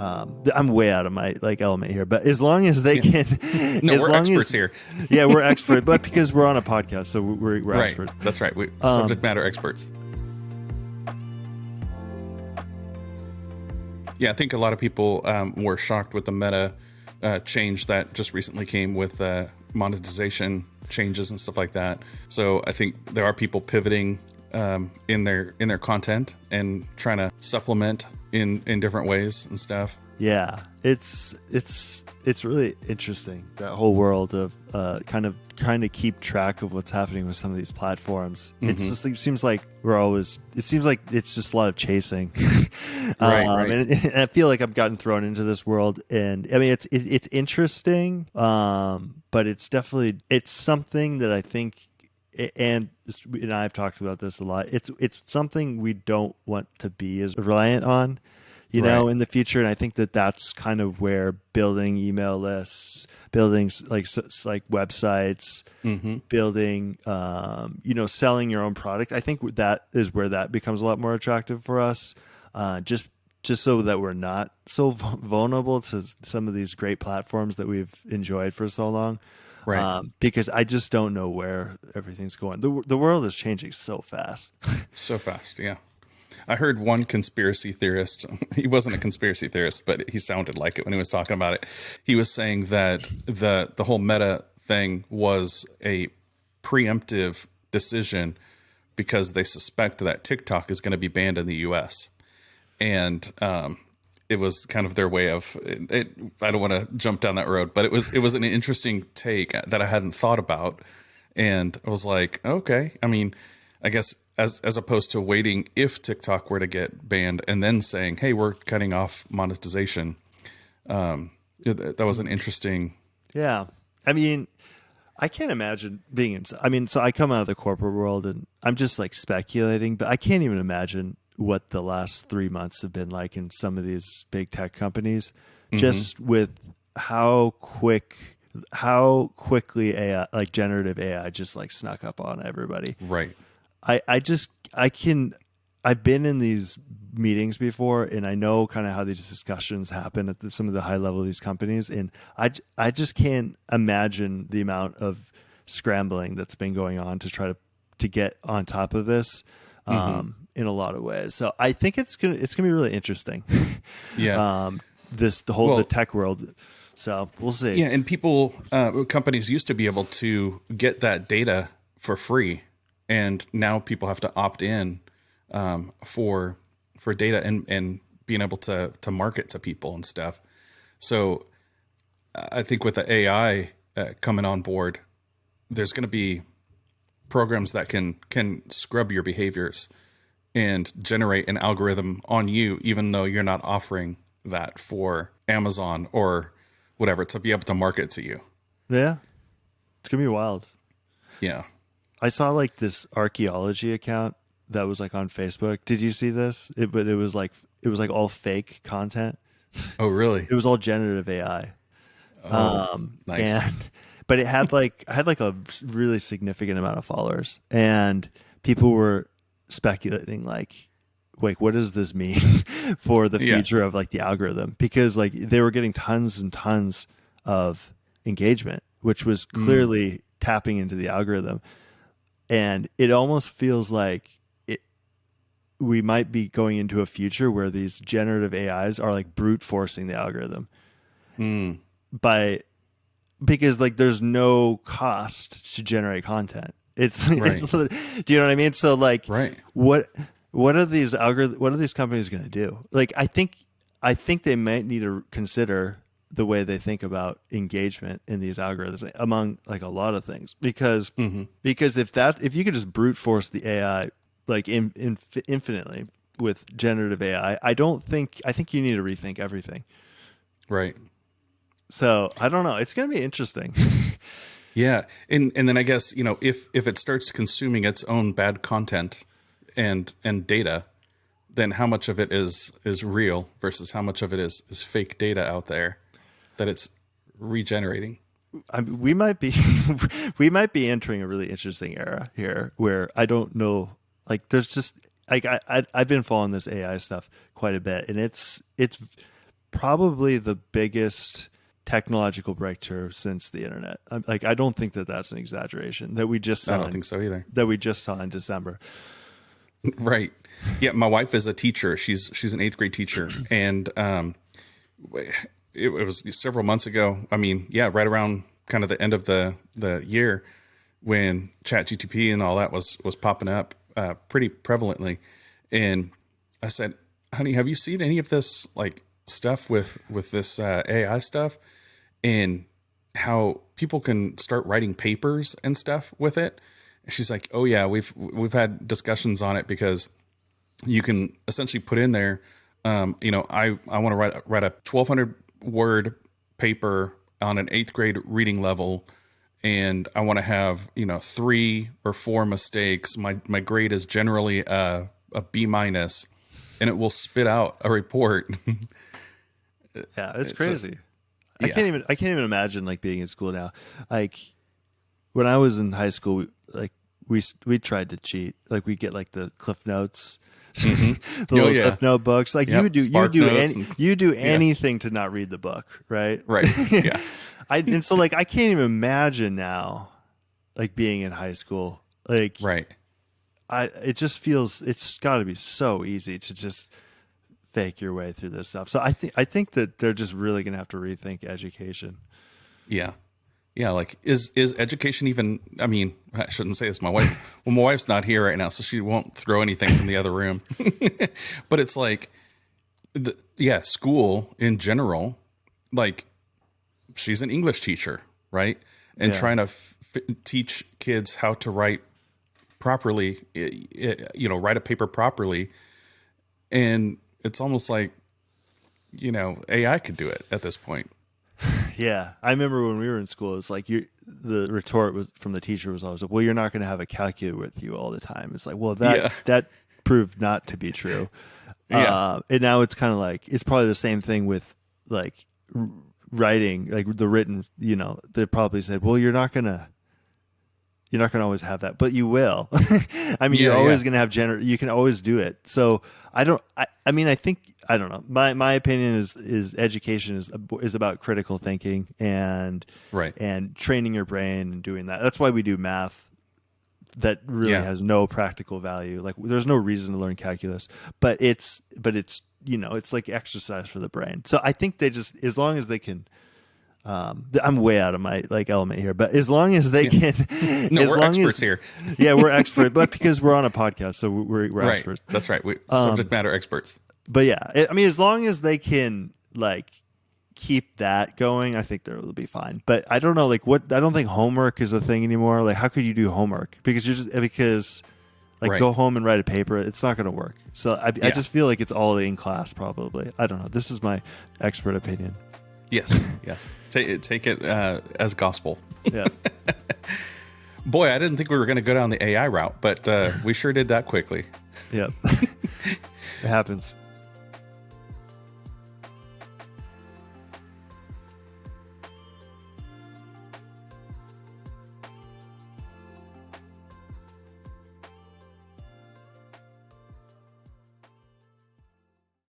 I'm way out of my like element here, but as long as they can, No, as we're long experts as, here. yeah, we're expert, but because we're on a podcast, so we're Right. experts. That's right. We subject matter experts. Yeah, I think a lot of people were shocked with the Meta change that just recently came with monetization changes and stuff like that. So I think there are people pivoting in their content and trying to supplement in different ways and stuff. Yeah, it's really interesting, that whole world of kind of trying to keep track of what's happening with some of these platforms. It's just, it seems like it seems like it's just a lot of chasing. Right. And I feel like I've gotten thrown into this world, and I mean it's interesting, but it's definitely, it's something that I think, and I've talked about this a lot. It's something we don't want to be as reliant on, Right. in the future. And I think that that's kind of where building email lists, building like websites, building, selling your own product. I think that is where that becomes a lot more attractive for us. Just so that we're not so vulnerable to some of these great platforms that we've enjoyed for so long. Right. Because I just don't know where everything's going. The world is changing so fast. So fast. Yeah. I heard one conspiracy theorist. He wasn't a conspiracy theorist, but he sounded like it when he was talking about it. He was saying that the whole Meta thing was a preemptive decision because they suspect that TikTok is going to be banned in the U.S. And it was kind of their way of it. I don't want to jump down that road, but it was an interesting take that I hadn't thought about, and I was like, okay. I mean, I guess as opposed to waiting if TikTok were to get banned and then saying, hey, we're cutting off monetization. That was an interesting. Yeah. I mean, I can't imagine being in. I mean, so I come out of the corporate world, and I'm just like speculating, but I can't even imagine what the last 3 months have been like in some of these big tech companies, just with how quickly AI, like generative AI, just like snuck up on everybody. Right. I've been in these meetings before, and I know kind of how these discussions happen at some of the high level of these companies. And I just can't imagine the amount of scrambling that's been going on to try to get on top of this, in a lot of ways. So I think it's going to be really interesting. Yeah. The tech world. So we'll see. Yeah. And companies used to be able to get that data for free. And now people have to opt in for data and being able to market to people and stuff. So I think with the AI coming on board, there's going to be programs that can scrub your behaviors and generate an algorithm on you, even though you're not offering that for Amazon or whatever, to be able to market to you. Yeah, it's gonna be wild. Yeah. I saw like this archaeology account that was like on Facebook. Did you see this? But it was like all fake content. Oh, really? It was all generative AI. Nice. But it had like a really significant amount of followers, and people were speculating like, wait, what does this mean for the future of like the algorithm? Because like they were getting tons and tons of engagement, which was clearly tapping into the algorithm. And it almost feels like we might be going into a future where these generative AIs are like brute forcing the algorithm because like there's no cost to generate content. It's, right. do you know what I mean? So like, right. what are these companies going to do? Like, I think they might need to consider the way they think about engagement in these algorithms, among like a lot of things, because if you could just brute force the AI like infinitely with generative AI, I think you need to rethink everything. Right. So I don't know. It's going to be interesting. Yeah. And then I guess, if it starts consuming its own bad content and data, then how much of it is real versus how much of it is fake data out there that it's regenerating? We might be entering a really interesting era here where I don't know, like there's just like I've been following this AI stuff quite a bit, and it's probably the biggest technological breakthrough since the internet. Like, I don't think that that's an exaggeration that we just saw. I don't think so either. That we just saw in December. Right. Yeah. My wife is a teacher. She's an 8th grade teacher. And, it was several months ago. I mean, yeah, right around kind of the end of the year when ChatGPT and all that was popping up, pretty prevalently. And I said, honey, have you seen any of this like stuff with this, AI stuff, and how people can start writing papers and stuff with it? And she's like, oh yeah, we've had discussions on it, because you can essentially put in there, I want to write a 1,200 word paper on an 8th grade reading level, and I want to have 3 or 4 mistakes. My grade is generally a B-, and it will spit out a report. Yeah, it's crazy. Yeah. I can't even imagine like being in school now. Like when I was in high school, we tried to cheat. Like we get like the Cliff Notes, the little Cliff Note books. Like you do anything to not read the book, right? Right. Yeah. And so like I can't even imagine now, like being in high school. Like right. It just feels it's got to be so easy to just fake your way through this stuff. So I think that they're just really going to have to rethink education. Yeah. Yeah. Like is education even, I mean, I shouldn't say this. My wife's not here right now, so she won't throw anything from the other room, but it's like, school in general, like she's an English teacher, right? And trying to teach kids how to write properly, write a paper properly. And it's almost like, AI could do it at this point. Yeah. I remember when we were in school, it was like the retort was from the teacher was always like, well, you're not going to have a calculator with you all the time. It's like, well, that proved not to be true. And now it's kind of like, it's probably the same thing with like writing, like the written, they probably said, well, you're not going to always have that, but you will. I mean, you're always going to have you can always do it. So I don't know. My opinion is education is about critical thinking and training your brain and doing that. That's why we do math that really has no practical value. Like there's no reason to learn calculus, but it's it's like exercise for the brain. So I think they just, as long as they can, I'm way out of my element here, but as long as they can, we're experts here. Yeah, we're experts, but because we're on a podcast, so we're right. experts. That's right. We subject matter experts. But yeah, I mean, as long as they can keep that going, I think they'll be fine. But I don't know, I don't think homework is a thing anymore. Like, how could you do homework? Because go home and write a paper. It's not going to work. So I just feel like it's all in class, probably. I don't know. This is my expert opinion. Yes. Yeah. Take it as gospel. Yeah. Boy, I didn't think we were going to go down the AI route, but we sure did that quickly. Yeah. It happens.